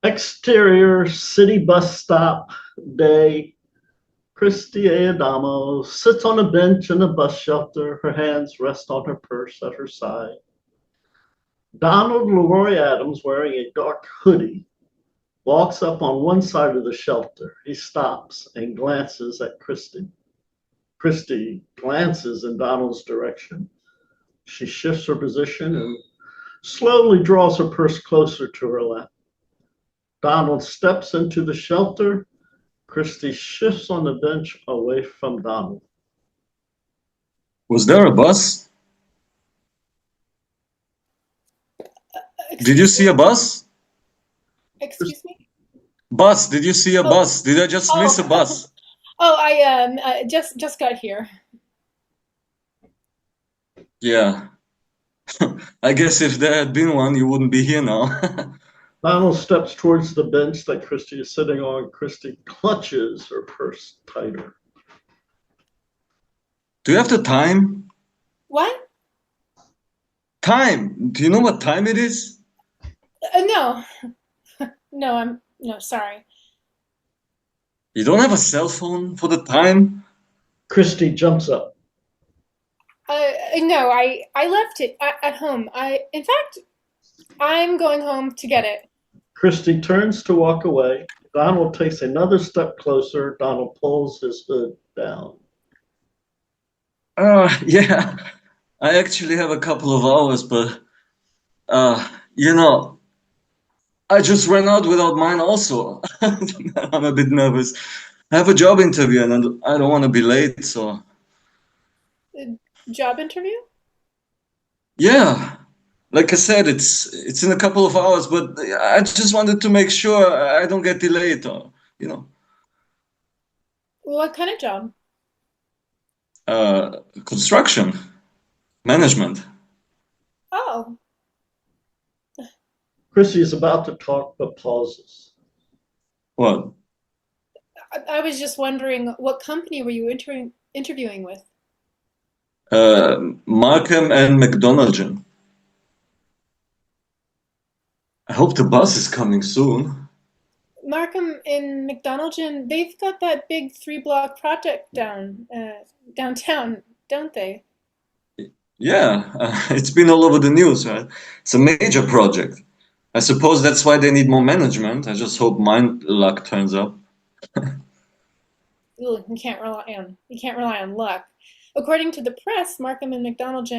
Exterior city bus stop day. Christy Adamo sits on a bench in a bus shelter. Her hands rest on her purse at her side. Donald Leroy Adams, wearing a dark hoodie, walks up on one side of the shelter. He stops and glances at Christy. Christy glances in Donald's direction. She shifts her position and slowly draws her purse closer to her lap. Donald steps into the shelter. Christy shifts on the bench away from Donald. Was there a bus? Did you see a bus? Excuse me? Bus, did you see a bus? Did I just miss a bus? Oh, I just got here. Yeah. I guess if there had been one, you wouldn't be here now. Donald steps towards the bench that Christy is sitting on. Christy clutches her purse tighter. Do you have the time? What? Time. Do you know what time it is? No. No, sorry. You don't have a cell phone for the time? Christy jumps up. No, I left it at home. In fact, I'm going home to get it. Christy turns to walk away. Donald takes another step closer. Donald pulls his hood down. Yeah. I actually have a couple of hours, but, you know, I just ran out without mine also. I'm a bit nervous. I have a job interview and I don't want to be late, so. Job interview? Yeah. Like I said, it's in a couple of hours, but I just wanted to make sure I don't get delayed or, you know. What kind of job? Construction, management. Oh, Christy is about to talk but pauses. What? I was just wondering, what company were you interviewing with? Markham and McDonald's. I hope the bus is coming soon. Markham and McDonald's, they've got that big 3-block project downtown, don't they? Yeah, it's been all over the news, right? It's a major project. I suppose that's why they need more management. I just hope mine luck turns up. Ugh, you can't rely on luck. According to the press, Markham and McDonald's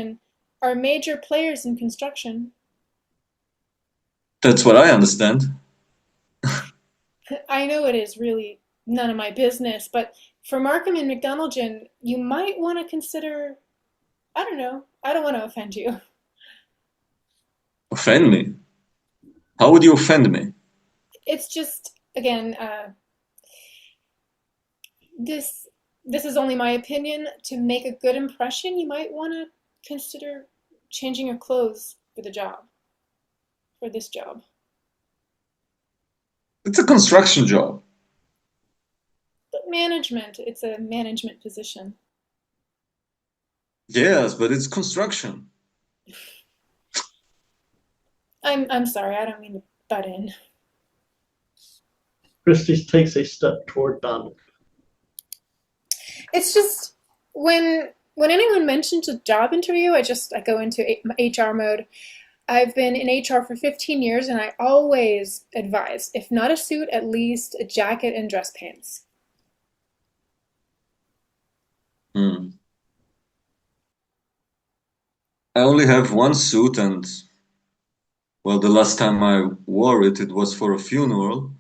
are major players in construction. That's what I understand. I know it is really none of my business, but for Markham and McDonald's, you might want to consider, I don't know, I don't want to offend you. Offend me? How would you offend me? It's just, again, this is only my opinion. To make a good impression, you might want to consider changing your clothes for this job. It's a construction job. But it's a management position. Yes, but it's construction. I'm sorry, I don't mean to butt in. Christy takes a step toward Donald. It's just when anyone mentions a job interview, I go into HR mode. I've been in HR for 15 years and I always advise, if not a suit, at least a jacket and dress pants. Hmm. I only have one suit and, well, the last time I wore it, it was for a funeral.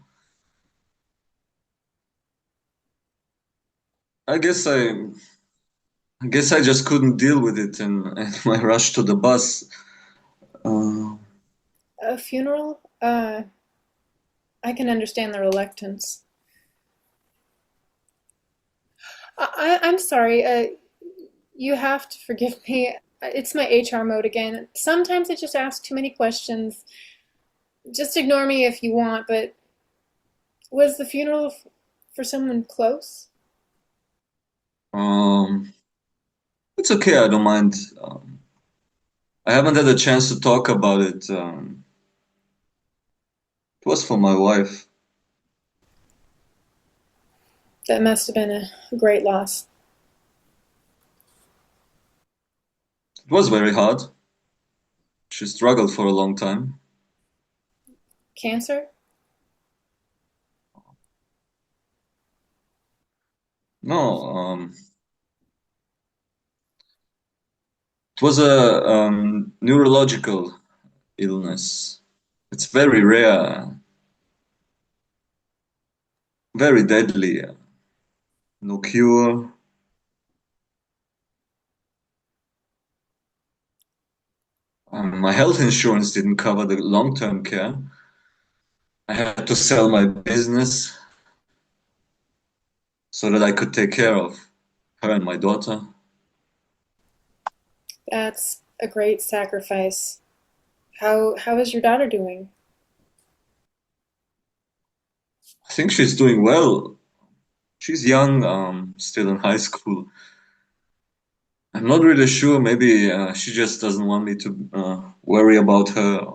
I guess I just couldn't deal with it in my rush to the bus. A funeral? I can understand the reluctance. I'm sorry. You have to forgive me. It's my HR mode again. Sometimes I just ask too many questions. Just ignore me if you want, but was the funeral for someone close? It's okay, I don't mind. I haven't had a chance to talk about it to was for my wife. That must have been a great loss. It was very hard. She struggled for a long time. Cancer? No, it was a neurological illness. It's very rare, very deadly. No cure. My health insurance didn't cover the long-term care. I had to sell my business so that I could take care of her and my daughter. That's a great sacrifice. How is your daughter doing? I think she's doing well. She's young, still in high school. I'm not really sure. Maybe she just doesn't want me to worry about her.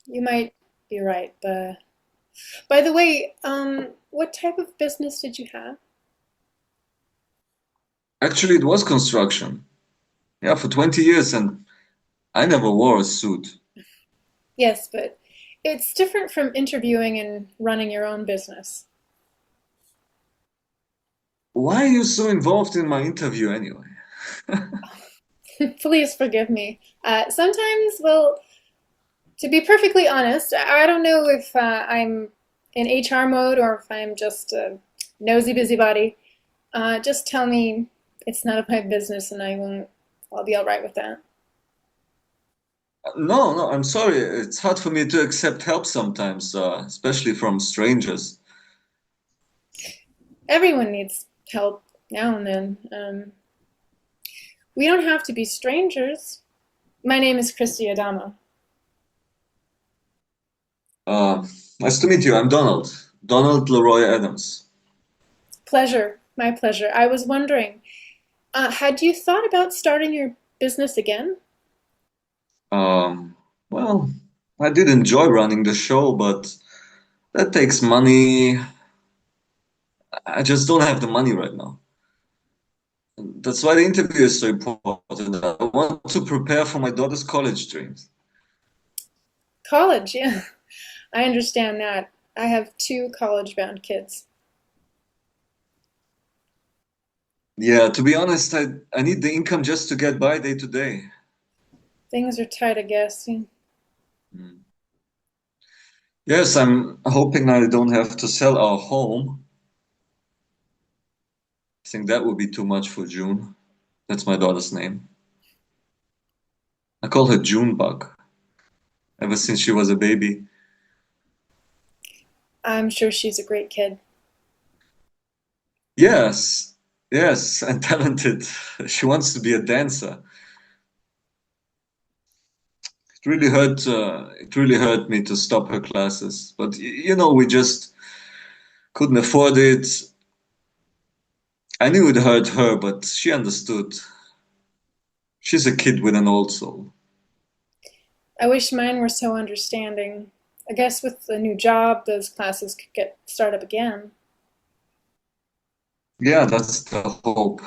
You might be right, but by the way, what type of business did you have? Actually, it was construction. Yeah, for 20 years, and I never wore a suit. Yes, but it's different from interviewing and running your own business. Why are you so involved in my interview anyway? Please forgive me. Sometimes, well, to be perfectly honest, I don't know if I'm in HR mode or if I'm just a nosy busybody. Just tell me it's none of my business and I'll be all right with that. No, no, I'm sorry. It's hard for me to accept help sometimes, especially from strangers. Everyone needs help now and then. We don't have to be strangers. My name is Christy Adamo. Uh, Nice to meet you. I'm Donald. Donald Leroy Adams. Pleasure, my pleasure. I was wondering, had you thought about starting your business again? Um, well, I did enjoy running the show, but that takes money. I just don't have the money right now. That's why the interview is so important. I want to prepare for my daughter's college dreams. College, yeah. I understand that. I have two college-bound kids. Yeah, to be honest, I need the income just to get by day to day. Things are tight, I guess. Mm. Yes, I'm hoping I don't have to sell our home. I think that would be too much for June. That's my daughter's name. I call her Junebug ever since she was a baby. I'm sure she's a great kid. Yes, yes, and talented. She wants to be a dancer. It really hurt me to stop her classes. But we just couldn't afford it. I knew it hurt her, but she understood. She's a kid with an old soul. I wish mine were so understanding. I guess with a new job, those classes could get start up again. Yeah, that's the hope.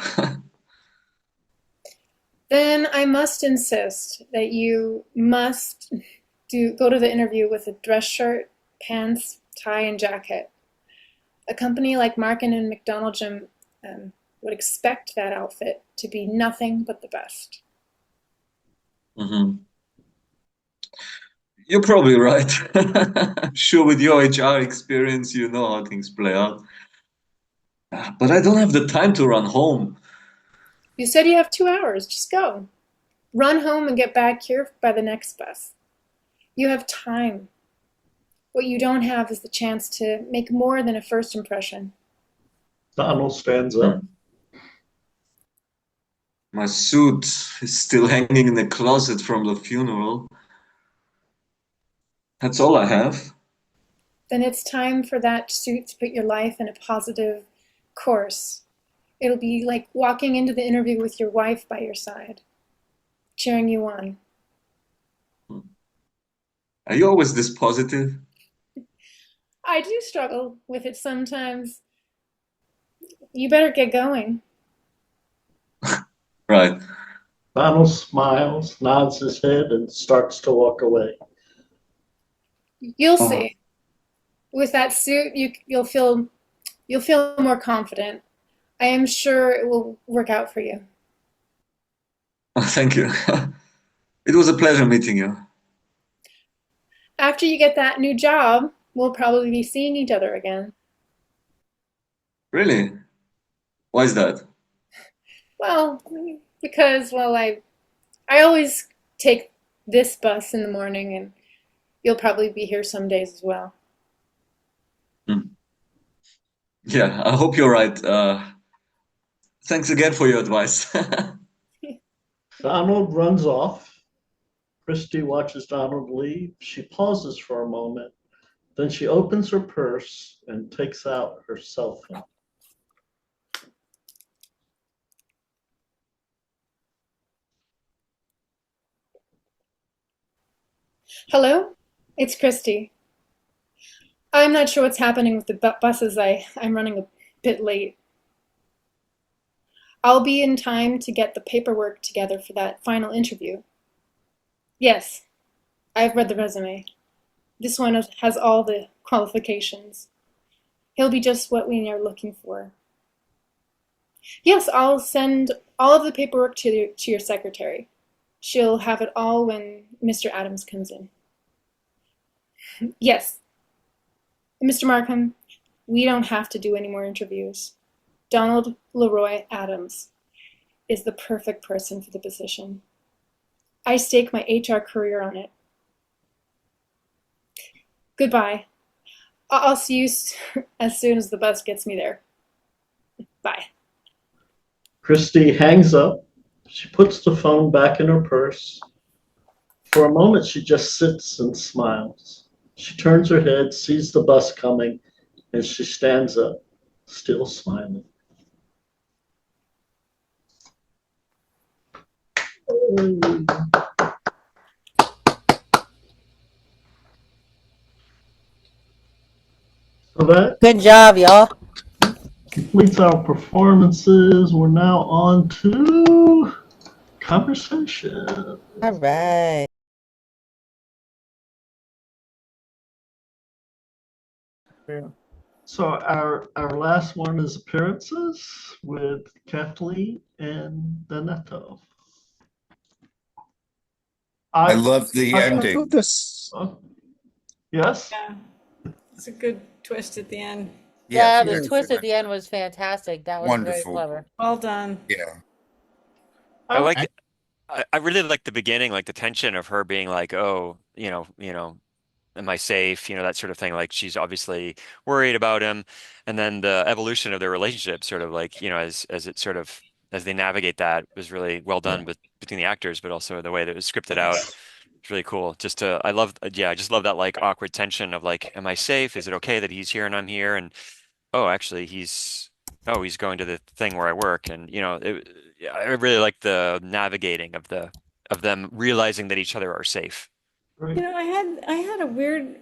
Then I must insist that you must go to the interview with a dress shirt, pants, tie, and jacket. A company like Markin and McDonald Gym would expect that outfit to be nothing but the best. Hmm. You're probably right. I'm sure with your HR experience, you know how things play out. But I don't have the time to run home. You said you have 2 hours. Just go. Run home and get back here by the next bus. You have time. What you don't have is the chance to make more than a first impression. Donald stands up. My suit is still hanging in the closet from the funeral. That's all I have. Then it's time for that suit to put your life in a positive course. It'll be like walking into the interview with your wife by your side, cheering you on. Hmm. Are you always this positive? I do struggle with it sometimes. You better get going. Right. Donald smiles, nods his head, and starts to walk away. You'll Uh, see. With that suit, you'll feel more confident. I am sure it will work out for you. Thank you. It was a pleasure meeting you. After you get that new job, we'll probably be seeing each other again. Really? Why is that? Well, because I always take this bus in the morning, and you'll probably be here some days as well. Hmm. Yeah, I hope you're right. Thanks again for your advice. Donald runs off. Christy watches Donald leave. She pauses for a moment. Then she opens her purse and takes out her cell phone. Hello? It's Christy. I'm not sure what's happening with the buses. I'm running a bit late. I'll be in time to get the paperwork together for that final interview. Yes, I've read the resume. This one has all the qualifications. He'll be just what we are looking for. Yes, I'll send all of the paperwork to your secretary. She'll have it all when Mr. Adams comes in. Yes, Mr. Markham, we don't have to do any more interviews. Donald Leroy Adams is the perfect person for the position. I stake my HR career on it. Goodbye. I'll see you as soon as the bus gets me there. Bye. Christy hangs up. She puts the phone back in her purse. For a moment, she just sits and smiles. She turns her head, sees the bus coming, and she stands up, still smiling. So that Good job, y'all. completes our performances. We're now on to conversation. All right. So our last one is appearances with Kathleen and Danetto. I love the I- ending. Yes? Yeah, it's a good twist at the end. Yeah, Yes, the twist at the end was fantastic. That was very wonderful. clever. Well done. Yeah. I really like the beginning, like the tension of her being like, oh, am I safe? That sort of thing. Like she's obviously worried about him. And then the evolution of their relationship sort of like, as they navigate that was really well done between the actors, but also the way that it was scripted out. It's really cool. I just love that like awkward tension of like, am I safe? Is it okay that he's here and I'm here? And oh, actually he's going to the thing where I work. And I really like the navigating of them realizing that each other are safe. Right. I had a weird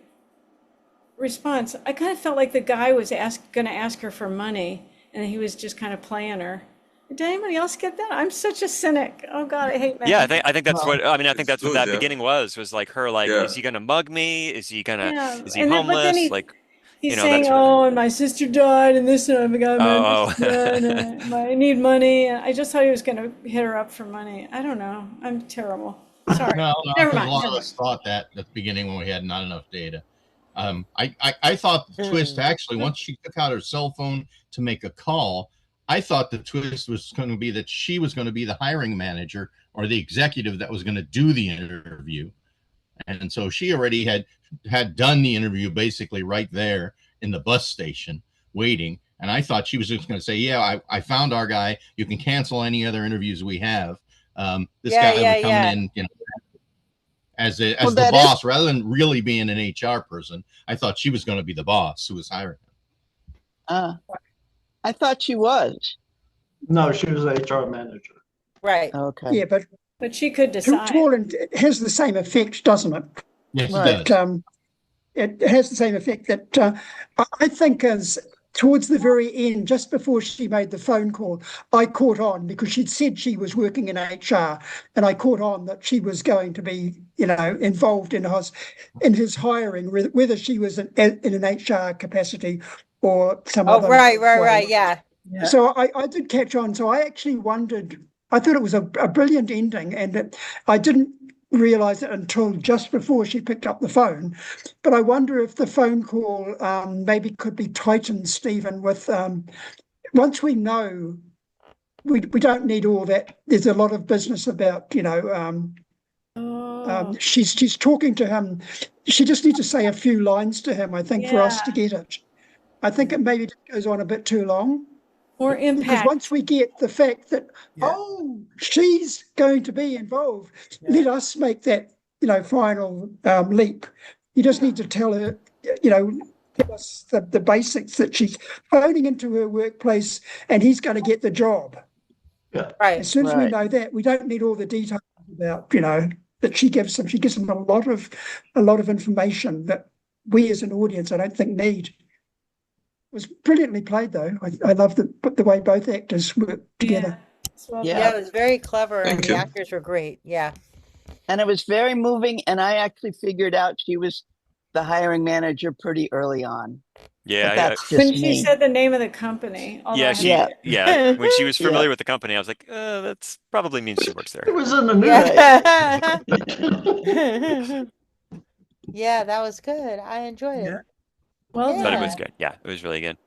response. I kind of felt like the guy was going to ask her for money, and he was just kind of playing her. Did anybody else get that? I'm such a cynic. Oh God, I hate men. Yeah, I think that's Well, I think it's that's what good, that yeah. beginning was like her like, Yeah. is he gonna mug me? Is he Yeah, is he and then- but then homeless? Like, He's that saying, sort of thing. "Oh, and my sister died, and this, and I got Oh. I need money." And I just thought he was going to hit her up for money. I don't know. I'm terrible. Sorry. No, Never 'cause mind, a lot never of mind. us thought that at the beginning when we had not enough data. I thought the twist actually, once she took out her cell phone to make a call, I thought the twist was going to be that she was going to be the hiring manager or the executive that was going to do the interview. And so she already had done the interview basically right there in the bus station waiting. And I thought she was just going to say, yeah, I found our guy. You can cancel any other interviews we have. This guy would come in, as the boss, rather than really being an HR person. I thought she was going to be the boss who was hiring him. I thought she was. No, she was an HR manager. Right. Okay. Yeah, but But she could to decide. all, it has the same effect, doesn't it? Yes, it Right. does. It has the same effect that I think as towards the very end, just before she made the phone call, I caught on because she'd said she was working in HR, and I caught on that she was going to be, involved in his hiring, whether she was in an HR capacity or some Oh, other right, way. yeah. So I did catch on. So I actually wondered. I thought it was a brilliant ending, and I didn't realize it until just before she picked up the phone. But I wonder if the phone call maybe could be tightened, Stephen, with once we know, we don't need all that. There's a lot of business about, she's talking to him. She just needs to say a few lines to him, I think, for us to get it. I think it maybe goes on a bit too long. More Because impact. once we get the fact that, she's going to be involved, let us make that, final leap. You just need to tell her, give us the basics that she's phoning into her workplace and he's going to get the job. Yeah. Right. As soon as we Right. know that, we don't need all the details about, that she gives them. She gives them a lot of information that we as an audience, I don't think, need. It was brilliantly played, though. I love the way both actors work together. Yeah, it was very clever, and Thank the you. actors were great. Yeah. And it was very moving. And I actually figured out she was the hiring manager pretty early on. Yeah, But that's When just she me. said the name of the company. although I yeah, haven't- when she was Yeah. familiar with the company, I was like, that's probably means she works there. It was in the news. Yeah. Yeah, that was good. I enjoyed it. Well But it done. was good. Yeah, it was really good.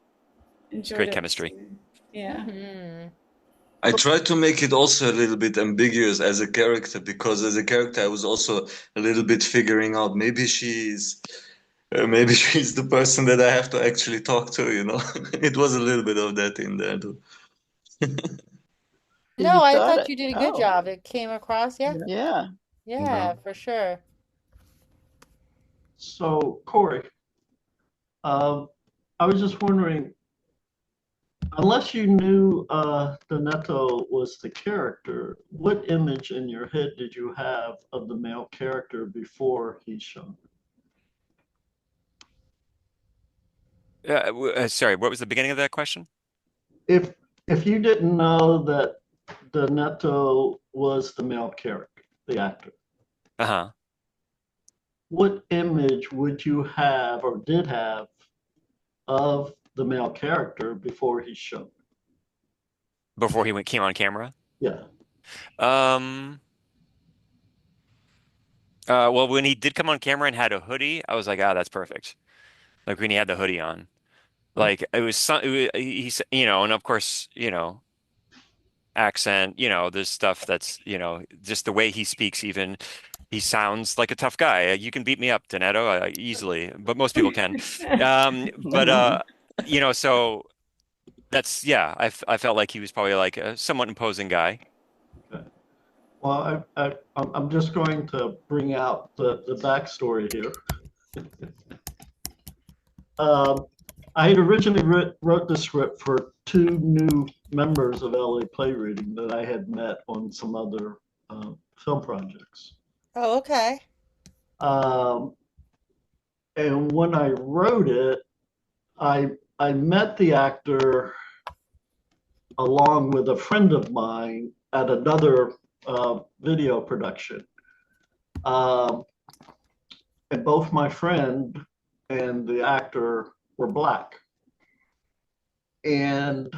Enjoyed Great it. chemistry. Yeah. Mhm. I tried to make it also a little bit ambiguous as a character, because as a character I was also a little bit figuring out maybe she's the person that I have to actually talk to, It was a little bit of that in there too. No, You I thought thought it- you did a good oh. job. It came across. Yeah. Yeah. Yeah, for sure. So, Corey, I was just wondering, unless you knew Donato was the character, what image in your head did you have of the male character before he's shown? Sorry, what was the beginning of that question? If you didn't know that Donato was the male character, the actor, Uh-huh. what image would you have or did have of the male character before he's shown? Before he came on camera? Yeah. Well, when he did come on camera and had a hoodie, I was like, that's perfect. Like when he had the hoodie on. Like it was he's, and of course, accent, there's stuff that's, just the way he speaks even. He sounds like a tough guy. You can beat me up, Donato, easily, but most people can. So that's, I felt like he was probably like a somewhat imposing guy. Okay. Well, I'm just going to bring out the backstory here. I had originally wrote the script for 2 new members of LA Play Reading that I had met on some other film projects. Oh, okay. And when I wrote it, I met the actor along with a friend of mine at another video production. And both my friend and the actor were Black. And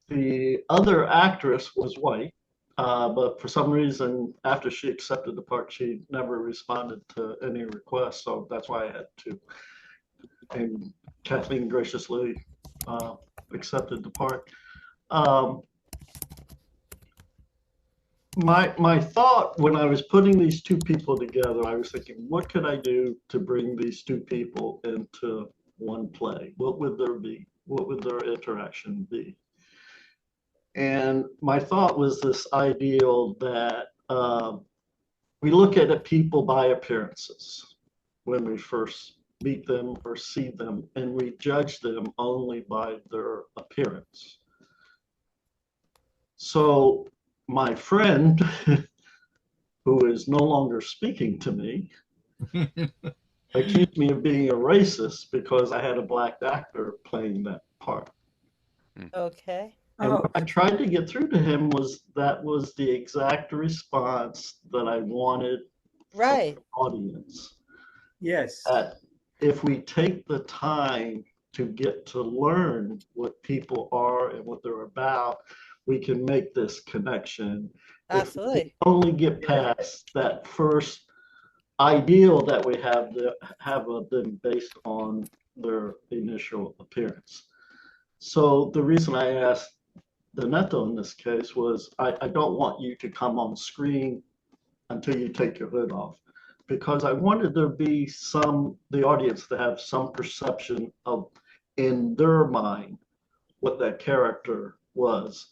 the other actress was white. But for some reason, after she accepted the part, she never responded to any requests. So that's why I had to. And Kathleen graciously accepted the part. My thought when I was putting these 2 people together, I was thinking, what could I do to bring these 2 people into one play? What would there be? What would their interaction be? And my thought was this ideal that we look at people by appearances when we first meet them or see them, and we judge them only by their appearance. So my friend, who is no longer speaking to me, accused me of being a racist because I had a black actor playing that part. Okay. And what I tried to get through to him was that was the exact response that I wanted from Right. the audience. Yes. That if we take the time to get to learn what people are and what they're about, we can make this connection. Absolutely. If we only get past that first ideal that we have of them based on their initial appearance. So the reason I asked Donato in this case was I don't want you to come on screen until you take your hood off, because I wanted there to be the audience to have some perception of, in their mind, what that character was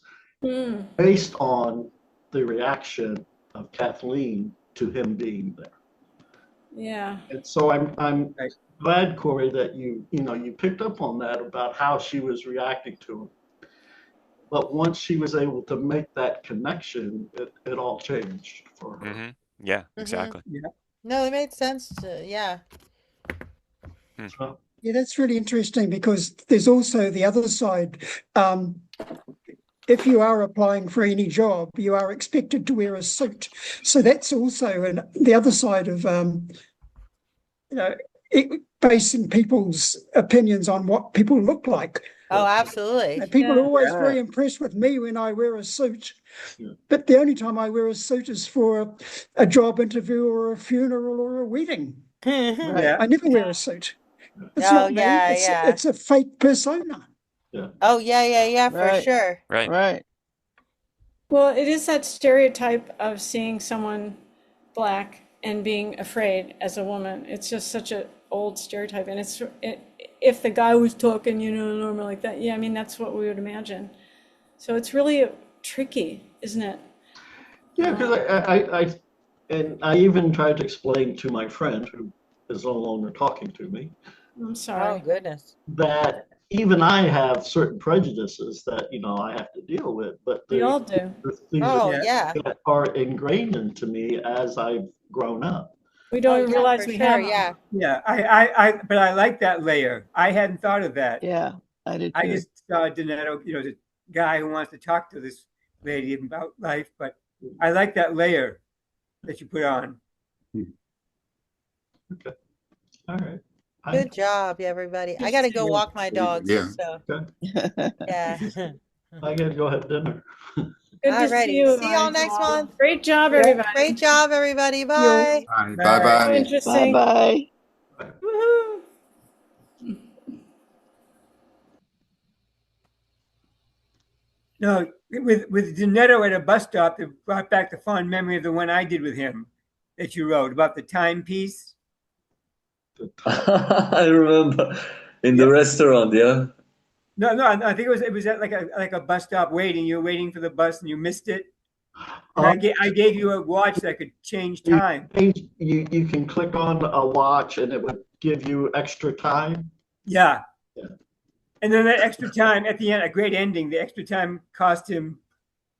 based on the reaction of Kathleen to him being there. Yeah. And so I'm glad, Corey, that you picked up on that about how she was reacting to him. But once she was able to make that connection, it all changed for her. Yeah, exactly. No, it made sense to, yeah. So, Yeah, that's really interesting because there's also the other side. If you are applying for any job, you are expected to wear a suit. So that's also the other side of, basing people's opinions on what people look like. Oh, absolutely. And people are always very impressed with me when I wear a suit. But the only time I wear a suit is for a job interview or a funeral or a wedding. I never wear a suit. It's not me. It's a fake persona. Oh, yeah, for sure. Right. Well, it is that stereotype of seeing someone black and being afraid as a woman. It's just such an old stereotype. And if the guy was talking, normal like that, I mean, that's what we would imagine. So it's really tricky, isn't it? Yeah, because I even tried to explain to my friend, who is no longer talking to me, I'm sorry. Oh, goodness. that even I have certain prejudices that I have to deal with, but We all do. things that are ingrained into me as I've grown up. We don't even realize we have them. Yeah, but I like that layer. I hadn't thought of that. Yeah, I did too. I just saw Donato, the guy who wants to talk to this lady about life, but I like that layer that you put on. Okay. All right. Good job, everybody. I got to go walk my dogs. Yeah. So, Okay. yeah. I gotta go have dinner. Good to Alrighty. see you. See y'all next month. Great job, everybody. Great job, everybody. Bye. Bye-bye. Interesting. Bye. Woohoo. No, with Donato at a bus stop, it brought back the fond memory of the one I did with him that you wrote about the timepiece. I remember in the restaurant, yeah. No, I think it was at like a bus stop waiting. You were waiting for the bus and you missed it. And I gave you a watch that could change time. You can click on a watch and it would give you extra time. Yeah. And then that extra time at the end, a great ending. The extra time cost him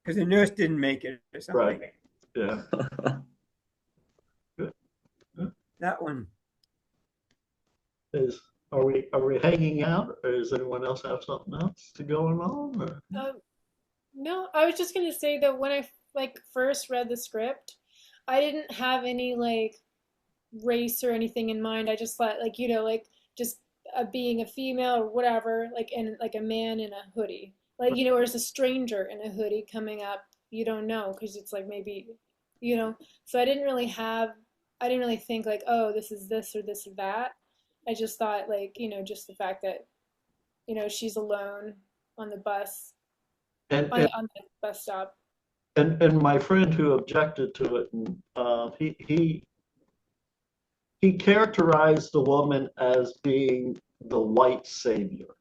because the nurse didn't make it or something. Right. Yeah. Good. That one. Are we hanging out, or does anyone else have something else to go on? Or? No, I was just gonna say that when I first read the script, I didn't have any race or anything in mind. I just thought just being a female or whatever, and a man in a hoodie, or as a stranger in a hoodie coming up, you don't know because it's maybe, So I didn't really think oh, this is this or this or that. I just thought just the fact that she's alone on the bus on the bus stop. And my friend who objected to it, he characterized the woman as being the white savior.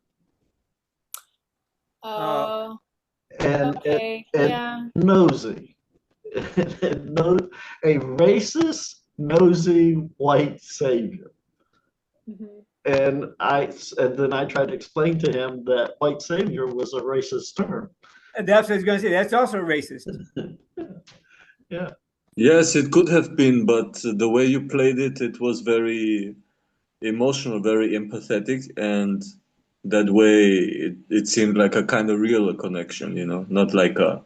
Oh, and yeah. Nosy. A racist, nosy white savior. Mm-hmm. And then I tried to explain to him that white savior was a racist term. And that's what I was going to say. That's also racist. Yeah. Yes, it could have been, but the way you played it, it was very emotional, very empathetic, and that way it seemed like a kind of real connection, not like a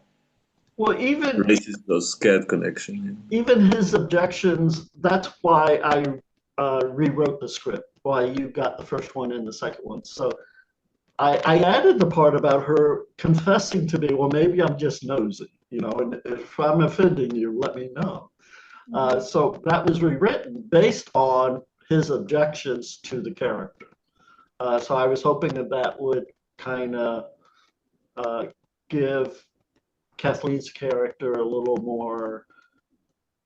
Well, even racist or scared connection. even his objections, that's why I rewrote the script, why you got the first one and the second one. So I added the part about her confessing to me, well, maybe I'm just nosy, and if I'm offending you, let me know. So that was rewritten based on his objections to the character. So I was hoping that that would kind of give Kathleen's character a little more,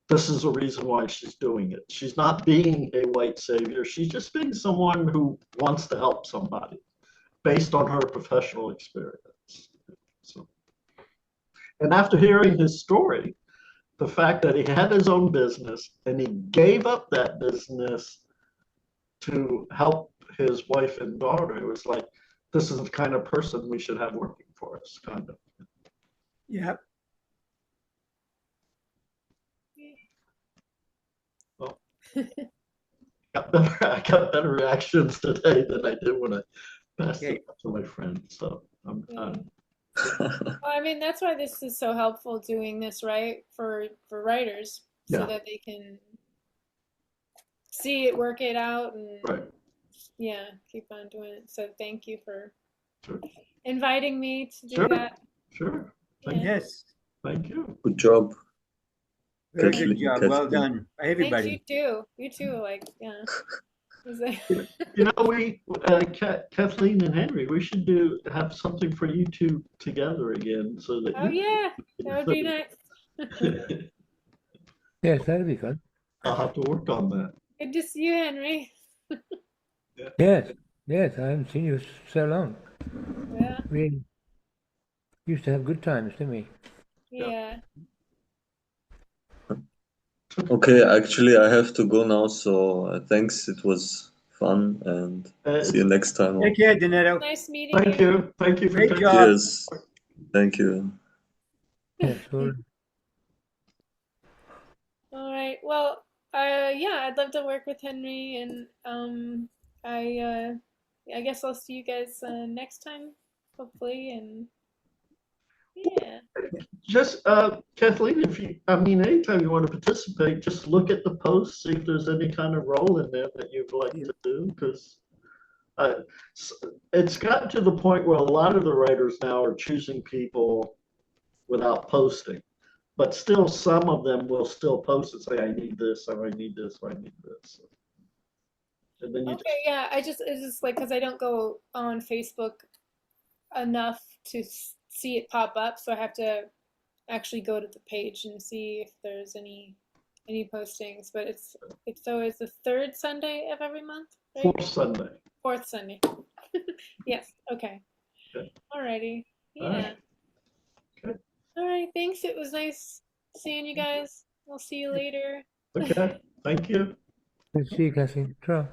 this is the reason why she's doing it. She's not being a white savior. She's just being someone who wants to help somebody based on her professional experience. So, and after hearing his story, the fact that he had his own business and he gave up that business to help his wife and daughter, it was like, this is the kind of person we should have working for us, kind of. Yeah. Well, I got better reactions today than I did when I passed it up to my friends. So I'm done. Well, I mean, that's why this is so helpful doing this, right? For writers, so Yeah. that they can see it, work it out, and Right. yeah, keep on doing it. So thank you for Sure. inviting me to do Sure. that. Sure. Yeah. Yes. Thank you. Good job. Very Kathleen, good job. Well Kathleen. done by Thank everybody. you too. You too. Like, yeah. Is that- We Kathleen and Henry, we should have something for you two together again, so that Oh yeah, that would be nice. Yes, that'd be fun. I'll have to work on that. Good to see you, Henry. Yes, yes, I haven't seen you so long. Yeah, We used to have good times, didn't we? yeah. Okay, actually, I have to go now, so thanks. It was fun, and see you next time. Take care, Donetto. Nice meeting Thank you. you. Thank you for Great taking job. Cheers. Thank you. Yes, well, All right. Well, yeah, I'd love to work with Henry, and I guess I'll see you guys next time, hopefully, and yeah. Just Kathleen, anytime you want to participate, just look at the post, see if there's any kind of role in there that you'd like to do, because it's gotten to the point where a lot of the writers now are choosing people without posting, but still some of them will still post and say, I need this, or I need this, or I need this. And then you Okay, yeah. It's just like, because I don't go on Facebook enough to see it pop up, so I have to actually go to the page and see if there's any postings. But it's always the third Sunday of every month, right? Fourth Sunday. Fourth Sunday. Yes. Okay. Okay. Alrighty. All Yeah. right. Okay. All right. Thanks. It was nice seeing you guys. I'll see you later. Okay. Thank you. let's see, Cassie. Ciao.